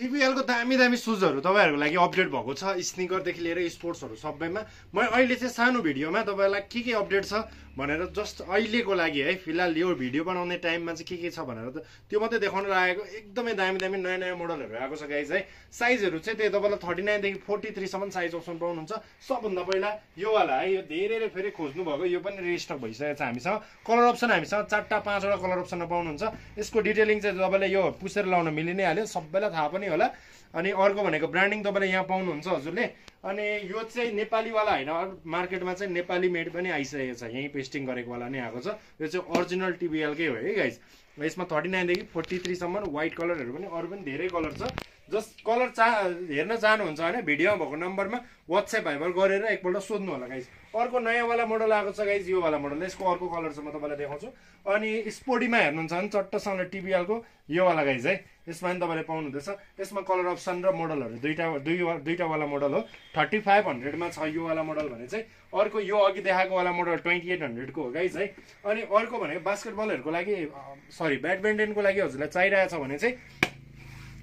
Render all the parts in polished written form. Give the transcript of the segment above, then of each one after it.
टिबिएल को दामी दामी सुजहरू तपाईँहरूको लागि अपडेट भएको छ, स्निकरदेखि लिएर स्पोर्ट्सहरू सबैमा। म अहिले चाहिँ सानो भिडियोमा तपाईँलाई के अपडेट छ भनेर जस्ट अहिलेको लागि है, फिलहाल यो भिडियो बनाउने टाइममा चाहिँ के छ भनेर त्यो मात्रै देखाउन लागेको। एकदमै दामी दामी नयाँ नयाँ मोडलहरू आएको छ गाइज है। साइजहरू चाहिँ त्यही तपाईँलाई 39 देखि 43 सम्म साइज अप्सन पाउनुहुन्छ। सबभन्दा पहिला यो वाला है, यो धेरैले फेरि खोज्नु भएको, यो पनि रिस्टक भइसकेको छ हामीसँग। कलर अप्सन हामीसँग 4-5 वटा कलर अप्सनमा पाउनुहुन्छ। यसको डिटेलिङ चाहिँ तपाईँले यो पुसेर लाउन मिलि नै हाल्यो, सबैलाई थाहा पनि होला। अनि अर्को भनेको ब्रान्डिङ तपाईँले यहाँ पाउनुहुन्छ हजुरले। अनि यो चाहिँ नेपालीवाला होइन, मार्केटमा चाहिँ नेपाली मेड पनि आइसकेको छ, यहीँ पेस्टिङ गरेको वाला नै आएको छ। यो चाहिँ ओरिजिनल टिबिएलकै हो है गाइज। यसमा 39 देखि 43 सम्म व्हाइट कलरहरू पनि, अरू पनि धेरै कलर छ। जस्ट कलर हेर्न चाहनुहुन्छ भने भिडियोमा भएको नम्बरमा वाट्सएप भाइबर गरेर एकपल्ट सोध्नु होला गाइज। अर्को नयाँवाला मोडल आएको छ गाइज, यो वाला मोडल। यसको अर्को कलर चाहिँ म तपाईँलाई देखाउँछु। अनि स्पोर्टीमा हेर्नुहुन्छ भने चट्टसँगले टिबिएलको यो वाला गाइज है, यसमा पनि तपाईँले पाउनुहुँदैछ। यसमा कलर अप्सन र मोडलहरू दुईटा वाला मोडल हो। 3500मा छ यो वाला मोडल भने चाहिँ। अर्को यो अघि देखाएको वाला मोडल 2800 को हो गाइज है। अनि अर्को भनेको बास्केटबलहरूको लागि, सरी ब्याडमिन्टनको लागि हजुरलाई चाहिरहेछ भने चाहिँ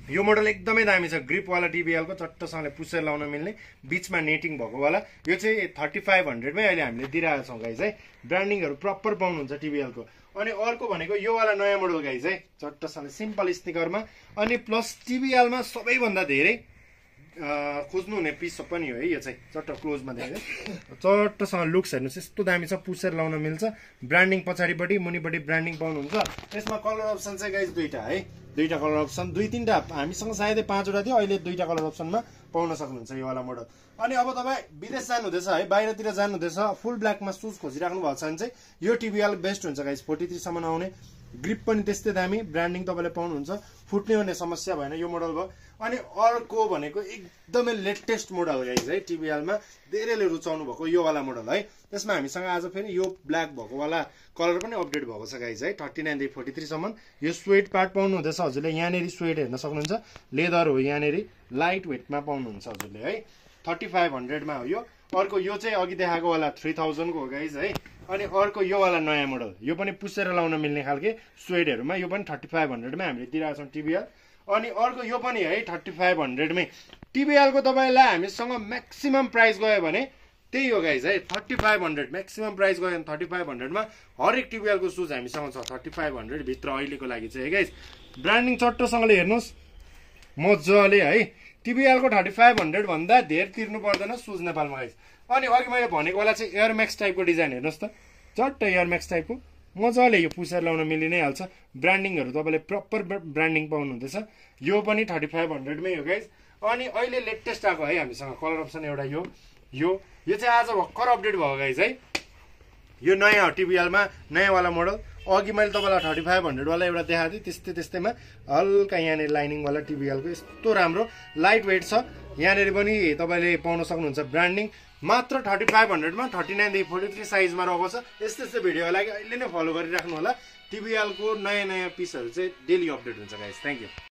यो मोडल एकदमै दामी छ। ग्रिपवाला टिबिएलको चट्टसँगले पुसेर लाउन मिल्ने, बिचमा नेटिङ भएको वाला। यो चाहिँ 3500मै अहिले हामीले दिइरहेको छौँ गाइज है। ब्रान्डिङहरू प्रपर पाउनुहुन्छ टिबिएलको। अनि अर्को भनेको यो वाला नयाँ मोडल गाइज है, चट्टसँगले सिम्पल स्निकरमा। अनि प्लस टिबिएलमा सबैभन्दा धेरै खोज्नु हुने पिस पनि हो है यो चाहिँ। चट्ट क्लोजमा देखेँ, चट्टसँग लुक्स हेर्नुहोस्, यस्तो दामी छ, पुसेर लाउन मिल्छ। ब्रान्डिङ पछाडिपट्टि मुनिपट्टि ब्रान्डिङ पाउनुहुन्छ। यसमा कलर अप्सन चाहिँ गाइज दुईटा है, दुईटा कलर अप्सन, 2-3टा हामीसँग सायदै 5 वटा थियो, अहिले 2टा कलर अप्सनमा पाउन सक्नुहुन्छ यो वाला मोडल। अनि अब तपाईँ विदेश जानुहुँदैछ है, बाहिरतिर जानुहुँदैछ, फुल ब्ल्याकमा सुज खोजिराख्नु भएको छ भने चाहिँ यो टिबिएल बेस्ट हुन्छ गाइज। 43 सम्म आउने, ग्रिप पनि त्यस्तै दामी, ब्रान्डिङ तपाईँले पाउनुहुन्छ। फुट्ने हुने समस्या भएन यो मोडल भयो। अनि अर्को भनेको एकदमै लेटेस्ट मोडल गाइज है, टिबिएलमा धेरैले रुचाउनु भएको यो वाला मोडल है। त्यसमा हामीसँग आज फेरि यो ब्ल्याक भएको वाला कलर पनि अपडेट भएको छ गाइज है। 39 देखि 43 सम्म यो स्वेट पार्ट पाउनुहुँदैछ हजुरले। यहाँनिर स्वेट हेर्न सक्नुहुन्छ, लेदर हो यहाँनिर, लाइट वेटमा पाउनुहुन्छ हजुरले है। 3500मा हो यो। अर्को यो चाहिँ अघि देखाएको वाला 3000 को हो गाइज है। अनि अर्को यो वाला नयाँ मोडल, यो पनि पुसेर लाउन मिल्ने खालके स्वेटहरूमा, यो पनि 3500मै हामीले दिइरहेको छौँ टिबिएल। अनि अर्को यो पनि है 3500मै। टिबिएलको तपाईँलाई हामीसँग म्याक्सिमम प्राइस गयो भने त्यही हो गाइज है, 3500 म्याक्सिमम प्राइस गयो भने 3500मा हरेक टिबिएलको सुज हामीसँग छ। 3500 भित्र अहिलेको लागि चाहिँ है गाइज। ब्रान्डिङ चट्टसँगले हेर्नुहोस् मजाले है। टिबिएलको 3500 भन्दा धेर तिर्नु पर्दैन सुज नेपालमा गाइज। अनि अघि मैले भनेको वाला चाहिँ एयरम्याक्स टाइपको डिजाइन हेर्नुहोस् त, चट्ट एयरम्याक्स टाइपको मजाले यो पुसेर लाउन मिलि नै हाल्छ। ब्रान्डिङहरू तपाईँले प्रपर ब्रान्डिङ पाउनुहुँदैछ। यो पनि 3500मै हो गाइज। अनि अहिले लेटेस्ट आएको है हामीसँग कलर अप्सन एउटा यो चाहिँ आज भर्खर अपडेट भयो गाइज है। यो नयाँ हो टिबिएलमा, नयाँवाला मोडल। अघि मैले तपाईँलाई 3500 वाला एउटा देखाएको थिएँ, त्यस्तैमा हल्का यहाँनिर लाइनिङवाला टिबिएलको यस्तो राम्रो लाइट वेट छ। यहाँनिर पनि तपाईँले पाउन सक्नुहुन्छ ब्रान्डिङ। मात्र 3500मा 39 देखि 43 साइजमा रहेको छ। यस्तै भिडियोको लागि अहिले नै फलो गरिराख्नु होला। टिबिएलको नयाँ नयाँ पिसहरू चाहिँ डेली अपडेट हुन्छ गाइज। Thank you.